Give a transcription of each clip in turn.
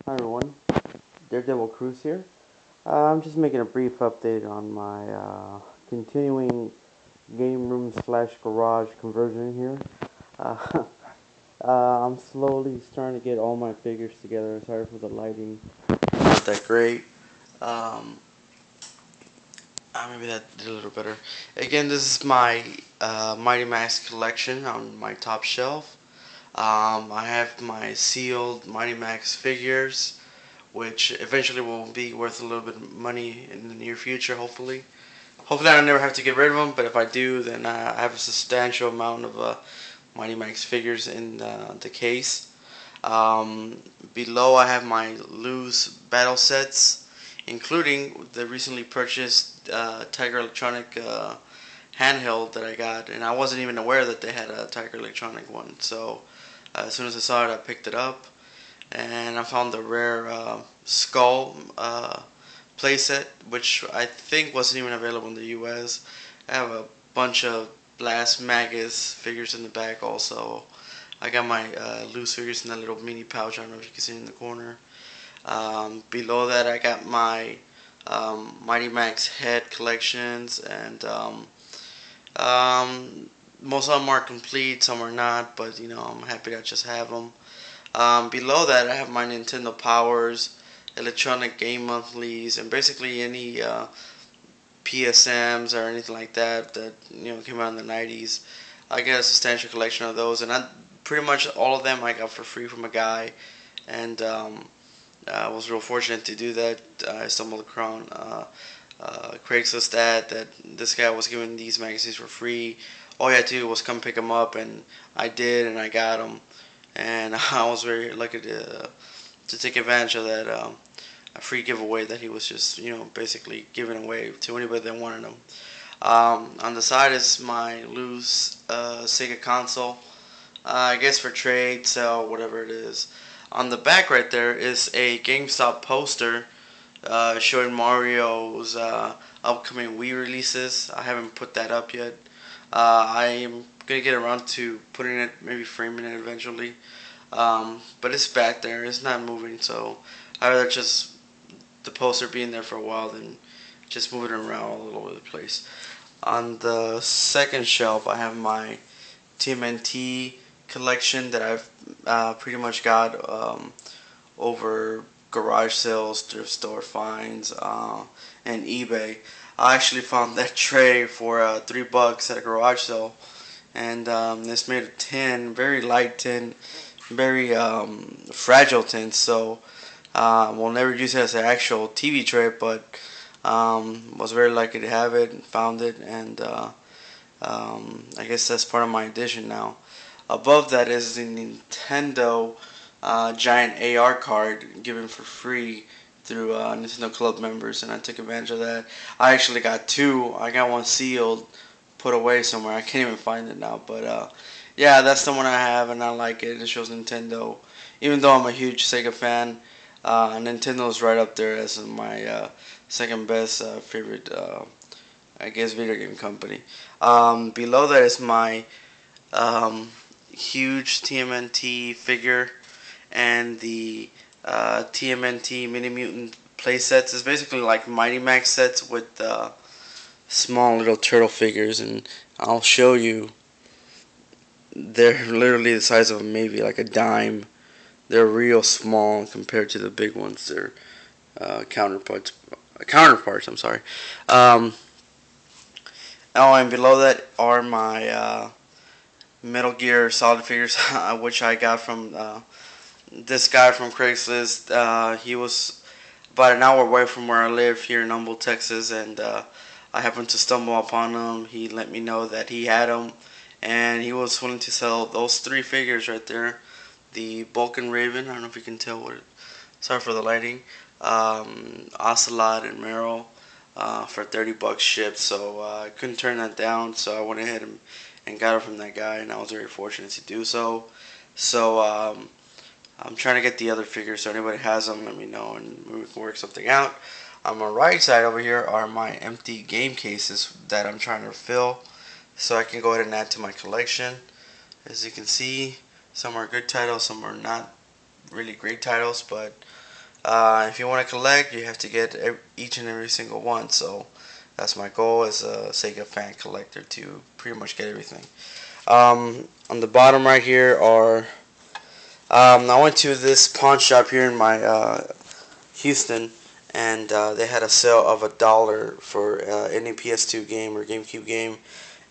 Hi everyone, Daredevil Cruise here. I'm just making a brief update on my continuing game room slash garage conversion here. Uh, I'm slowly starting to get all my figures together. Sorry for the lighting, not that great. Um, Maybe that did a little better. Again, this is my Mighty Max collection on my top shelf. I have my sealed Mighty Max figures, which eventually will be worth a little bit of money in the near future, hopefully. Hopefully I never have to get rid of them, but if I do, then I have a substantial amount of Mighty Max figures in the case. Um, Below I have my loose battle sets, including the recently purchased Tiger Electronic handheld that I got, and I wasn't even aware that they had a Tiger Electronic one, so as soon as I saw it I picked it up, and I found the rare skull playset, which I think wasn't even available in the US. I have a bunch of Blast Magus figures in the back also. I got my loose figures in that little mini pouch. I don't know if you can see in the corner. Below that, I got my Mighty Max head collections, and most of them are complete, some are not, but I'm happy to just have them. Below that, I have my Nintendo Powers, electronic game monthlies, and basically any PSMs or anything like that that came out in the 90s. I got a substantial collection of those, and pretty much all of them I got for free from a guy, and I was real fortunate to do that. I stumbled across Craigslist ad that this guy was giving these magazines for free. All you had to do was come pick them up, and I did, and I got them, and I was very lucky to take advantage of that a free giveaway that he was just basically giving away to anybody that wanted them. On the side is my loose Sega console, I guess for trade, sell, whatever it is. On the back right there is a GameStop poster showing Mario's upcoming Wii releases. I haven't put that up yet. I'm gonna get around to putting it, maybe framing it eventually. But it's back there. It's not moving, so I'd rather just the poster being there for a while than just moving it around all over the place. On the second shelf, I have my TMNT collection that I've pretty much got over garage sales, thrift store finds, and eBay. I actually found that tray for $3 at a garage sale, and it's made of tin, very light tin, very fragile tin. So we'll never use it as an actual TV tray, but was very lucky to have it, found it, and I guess that's part of my addition now. Above that is the Nintendo giant AR card given for free through Nintendo Club members, and I took advantage of that. I actually got two. I got one sealed, put away somewhere. I can't even find it now, but yeah, that's the one I have, and I like it. It shows Nintendo. Even though I'm a huge Sega fan, Nintendo is right up there as my second best favorite, I guess, video game company. Below that is my huge TMNT figure and the TMNT Mini Mutant play sets. It's basically like Mighty Max sets with small little turtle figures, and I'll show you. They're literally the size of maybe like a dime. They're real small compared to the big ones. They're counterparts. Counterparts. I'm sorry. Um, oh, and below that are my Metal Gear Solid figures, which I got from this guy from Craigslist. He was about an hour away from where I live here in Humble, Texas, and I happened to stumble upon him. He let me know that he had them, and he was willing to sell those three figures right there. The Vulcan Raven, I don't know if you can tell what. Sorry for the lighting. Ocelot and Meryl for $30 shipped, so I couldn't turn that down. So I went ahead and got it from that guy, and I was very fortunate to do so. So I'm trying to get the other figures, so anybody has them, let me know, and we can work something out. On my right side over here are my empty game cases that I'm trying to fill, so I can go ahead and add to my collection. As you can see, some are good titles, some are not really great titles, but If you want to collect, you have to get each and every single one. So that's my goal as a Sega fan collector, to pretty much get everything. On the bottom right here are I went to this pawn shop here in my Houston, and they had a sale of $1 for any PS2 game or GameCube game,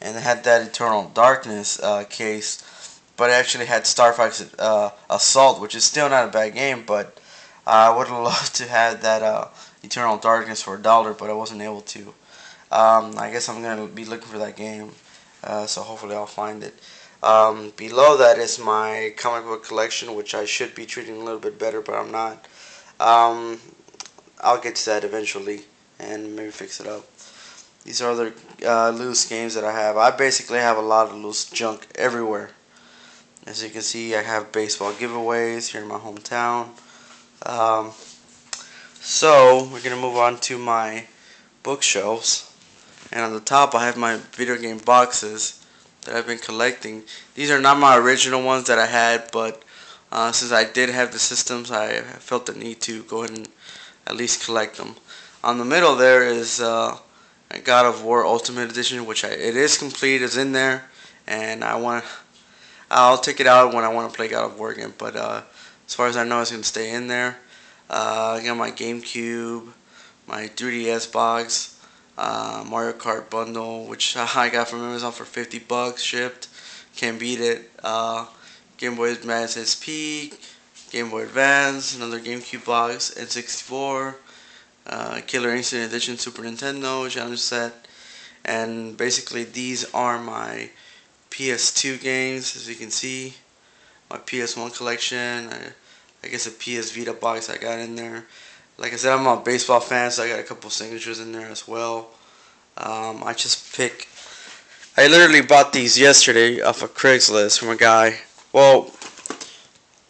and they had that Eternal Darkness case, but it actually had Star Fox Assault, which is still not a bad game, but I would have loved to have that Eternal Darkness for $1, but I wasn't able to. I guess I'm gonna be looking for that game, so hopefully I'll find it. Below that is my comic book collection, which I should be treating a little bit better, but I'm not. Um, I'll get to that eventually and maybe fix it up. These are other loose games that I have. I basically have a lot of loose junk everywhere. As you can see, I have baseball giveaways here in my hometown. Um, so we're gonna move on to my bookshelves, and on the top I have my video game boxes that I've been collecting. These are not my original ones that I had, but since I did have the systems, I felt the need to go ahead and at least collect them. On the middle there is God of War Ultimate Edition, which it is complete, it's in there, and I'll take it out when I want to play God of War again. But as far as I know, it's gonna stay in there. I got my GameCube, my 3DS box, Mario Kart bundle, which I got from Amazon for $50 shipped. Can't beat it. Game Boy Advance SP, Game Boy Advance, another GameCube box, N64, Killer Instinct Edition Super Nintendo challenge set, and basically these are my PS2 games. As you can see, my PS1 collection. I guess a PS Vita box I got in there. Like I said, I'm a baseball fan, so I got a couple signatures in there as well. I literally bought these yesterday off of Craigslist from a guy. Well,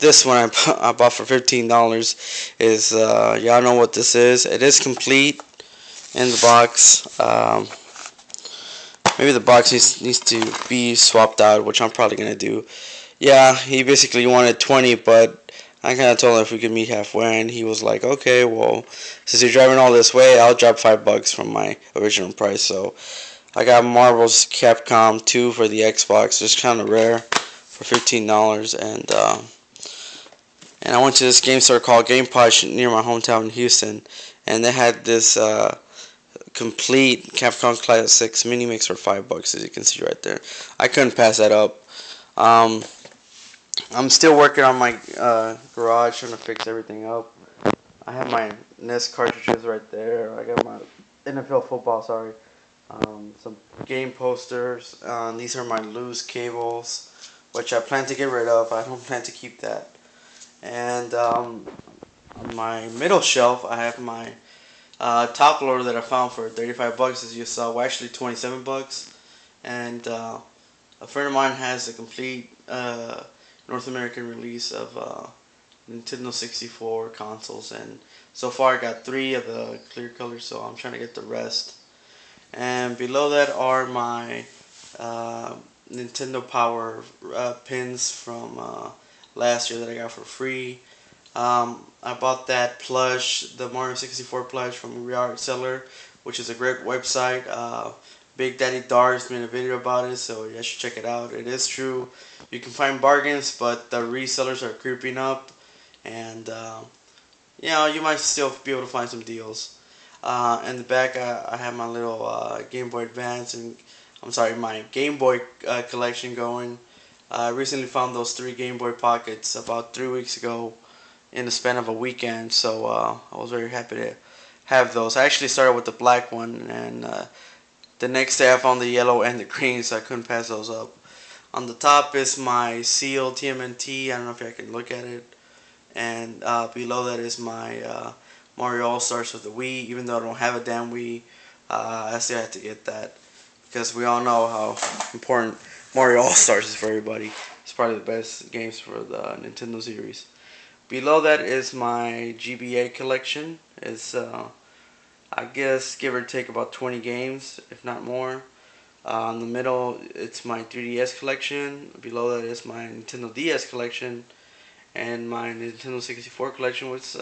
this one I bought for $15 is, y'all know what this is. It is complete in the box. Maybe the box needs to be swapped out, which I'm probably going to do. Yeah, he basically wanted 20, but I kind of told him if we could meet halfway, and he was like, okay, well, since you're driving all this way, I'll drop $5 from my original price. So I got Marvel's Capcom 2 for the Xbox, just kind of rare, for $15, and I went to this game store called Game Punch near my hometown in Houston, and they had this complete Capcom Classics mini mix for $5, as you can see right there. I couldn't pass that up. I'm still working on my garage, trying to fix everything up. I have my NES cartridges right there. I got my NFL football, sorry. Some game posters. These are my loose cables, which I plan to get rid of. I don't plan to keep that. And on my middle shelf, I have my top loader that I found for $35, as you saw. Well, actually $27. And a friend of mine has a complete North American release of Nintendo 64 consoles, and so far I got 3 of the clear colors, so I'm trying to get the rest. And below that are my Nintendo Power pins from last year that I got for free. I bought that plush, the Mario 64 plush from Reart Seller, which is a great website. Big Daddy Dar's made a video about it, so you should check it out. It is true. You can find bargains, but the resellers are creeping up, and you might still be able to find some deals. In the back, I have my little Game Boy Advance and my Game Boy collection going. I recently found those 3 Game Boy Pockets about 3 weeks ago in the span of a weekend, so I was very happy to have those. I actually started with the black one, and the next day I found the yellow and the green, so I couldn't pass those up. On the top is my sealed TMNT. I don't know if I can look at it. And below that is my Mario All-Stars with the Wii. Even though I don't have a damn Wii, I still have to get that, because we all know how important Mario All-Stars is for everybody. It's probably the best games for the Nintendo series. Below that is my GBA collection. It's I guess give or take about 20 games, if not more. In the middle, it's my 3DS collection. Below that is my Nintendo DS collection, and my Nintendo 64 collection, which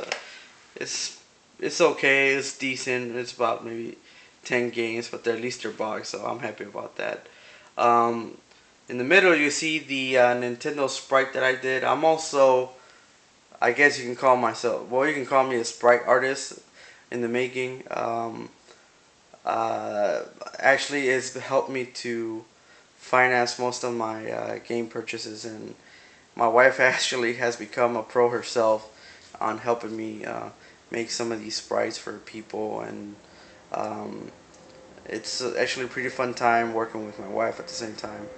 it's it's okay. It's decent. It's about maybe 10 games, but they're at least they're boxed, so I'm happy about that. Um, in the middle, you see the Nintendo Sprite that I did. I'm also, I guess you can call myself, well, you can call me a Sprite artist in the making. Uh, Actually, it's helped me to finance most of my game purchases, and my wife actually has become a pro herself on helping me make some of these sprites for people, and um, it's actually a pretty fun time working with my wife at the same time.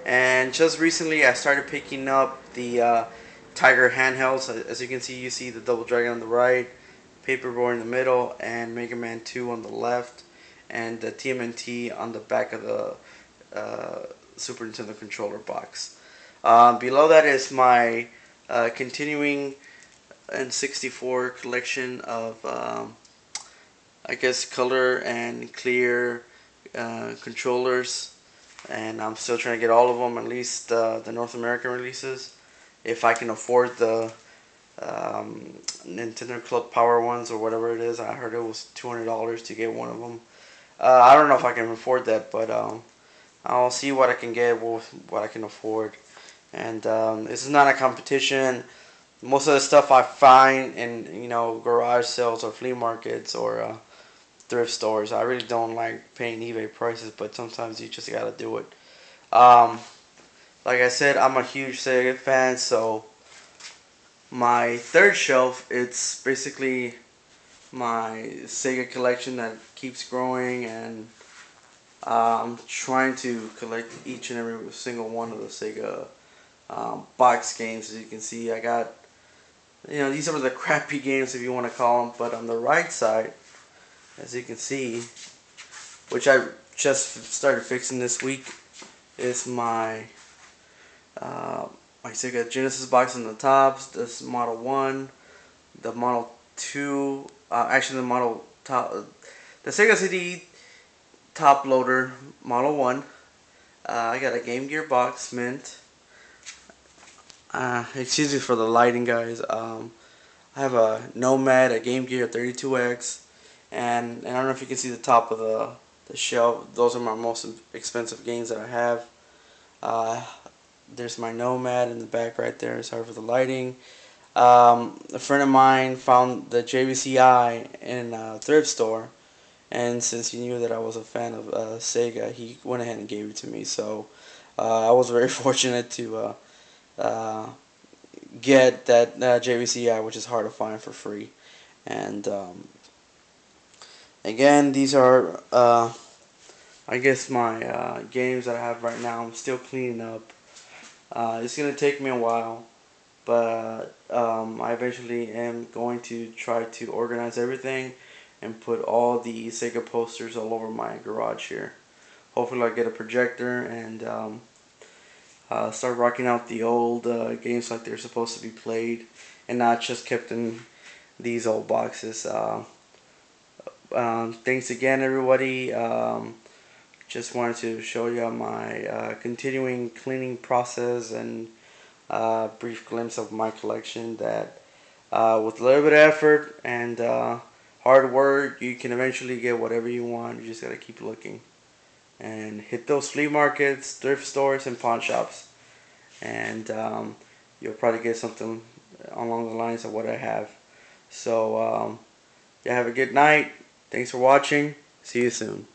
And just recently, I started picking up the Tiger handhelds. As you see the Double Dragon on the right, Paperboy in the middle, and Mega Man 2 on the left, and the TMNT on the back of the Super Nintendo controller box. Below that is my continuing N64 collection of, I guess, color and clear controllers, and I'm still trying to get all of them, at least the North American releases, if I can afford the Nintendo Club Power ones or whatever it is. I heard it was $200 to get one of them. I don't know if I can afford that, but I'll see what I can get with what I can afford. And this is not a competition. Most of the stuff I find in garage sales or flea markets or thrift stores. I really don't like paying eBay prices, but sometimes you just gotta do it. Um, like I said, I'm a huge Sega fan, so my third shelf, it's basically my Sega collection that keeps growing, and I'm trying to collect each and every single one of the Sega box games. As you can see, I got, these are the crappy games if you want to call them, but on the right side, as you can see, which I just started fixing this week, is my my Sega Genesis box on the tops. This Model 1, the Model 2, actually the Model top, the Sega CD top loader Model 1. I got a Game Gear box mint. Excuse me for the lighting, guys. I have a Nomad, a Game Gear 32X, and I don't know if you can see the top of the shelf. Those are my most expensive games that I have. Uh, there's my Nomad in the back right there. Sorry for the lighting. A friend of mine found the JVCI in a thrift store, and since he knew that I was a fan of Sega, he went ahead and gave it to me. So I was very fortunate to uh, get that JVCI, which is hard to find for free. And again, these are I guess my games that I have right now. I'm still cleaning up. It's gonna take me a while, but I eventually am going to try to organize everything and put all the Sega posters all over my garage here. Hopefully I'll get a projector and start rocking out the old games like they're supposed to be played, and not just kept in these old boxes. Thanks again, everybody. Just wanted to show you my continuing cleaning process and brief glimpse of my collection that with a little bit of effort and hard work, you can eventually get whatever you want. You just gotta keep looking and hit those flea markets, thrift stores, and pawn shops, and you'll probably get something along the lines of what I have. So yeah, have a good night. Thanks for watching. See you soon.